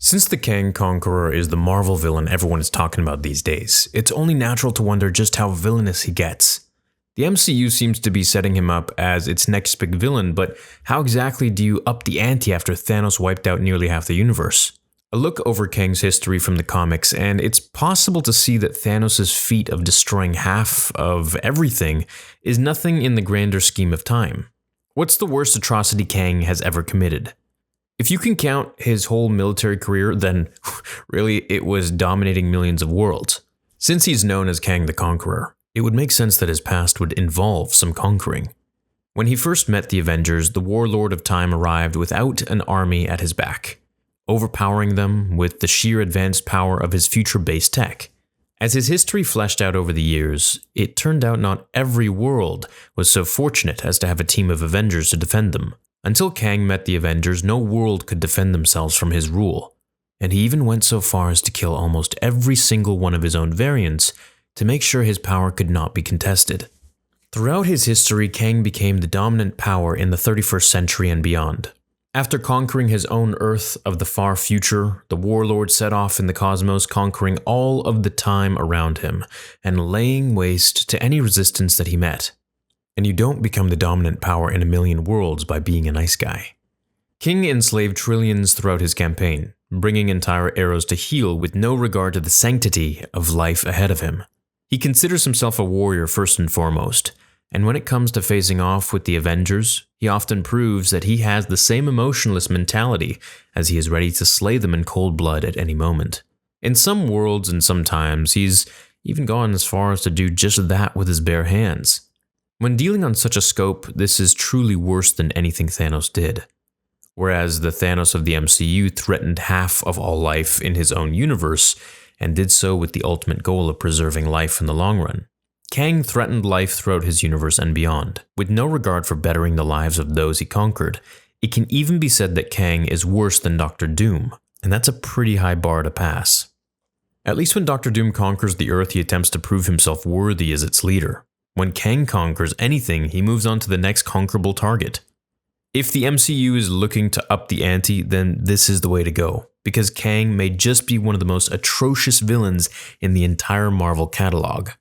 Since the Kang Conqueror is the Marvel villain everyone is talking about these days, it's only natural to wonder just how villainous he gets. The MCU seems to be setting him up as its next big villain, but how exactly do you up the ante after Thanos wiped out nearly half the universe? A look over Kang's history from the comics, and it's possible to see that Thanos' feat of destroying half of everything is nothing in the grander scheme of time. What's the worst atrocity Kang has ever committed? If you can count his whole military career, then really it was dominating millions of worlds. Since he's known as Kang the Conqueror, it would make sense that his past would involve some conquering. When he first met the Avengers, the Warlord of Time arrived without an army at his back, overpowering them with the sheer advanced power of his future base tech. As his history fleshed out over the years, it turned out not every world was so fortunate as to have a team of Avengers to defend them. Until Kang met the Avengers, no world could defend themselves from his rule, and he even went so far as to kill almost every single one of his own variants to make sure his power could not be contested. Throughout his history, Kang became the dominant power in the 31st century and beyond. After conquering his own Earth of the far future, the Warlord set off in the cosmos, conquering all of the time around him and laying waste to any resistance that he met. And you don't become the dominant power in a million worlds by being a nice guy. King enslaved trillions throughout his campaign, bringing entire eras to heel with no regard to the sanctity of life ahead of him. He considers himself a warrior first and foremost, and when it comes to facing off with the Avengers, he often proves that he has the same emotionless mentality as he is ready to slay them in cold blood at any moment. In some worlds and sometimes, he's even gone as far as to do just that with his bare hands. When dealing on such a scope, this is truly worse than anything Thanos did. Whereas the Thanos of the MCU threatened half of all life in his own universe, and did so with the ultimate goal of preserving life in the long run, Kang threatened life throughout his universe and beyond, with no regard for bettering the lives of those he conquered. It can even be said that Kang is worse than Dr. Doom, and that's a pretty high bar to pass. At least when Dr. Doom conquers the Earth, he attempts to prove himself worthy as its leader. When Kang conquers anything, he moves on to the next conquerable target. If the MCU is looking to up the ante, then this is the way to go, because Kang may just be one of the most atrocious villains in the entire Marvel catalog.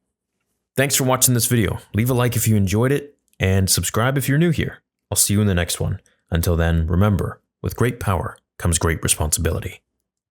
Thanks for watching this video. Leave a like if you enjoyed it, and subscribe if you're new here. I'll see you in the next one. Until then, remember, with great power comes great responsibility.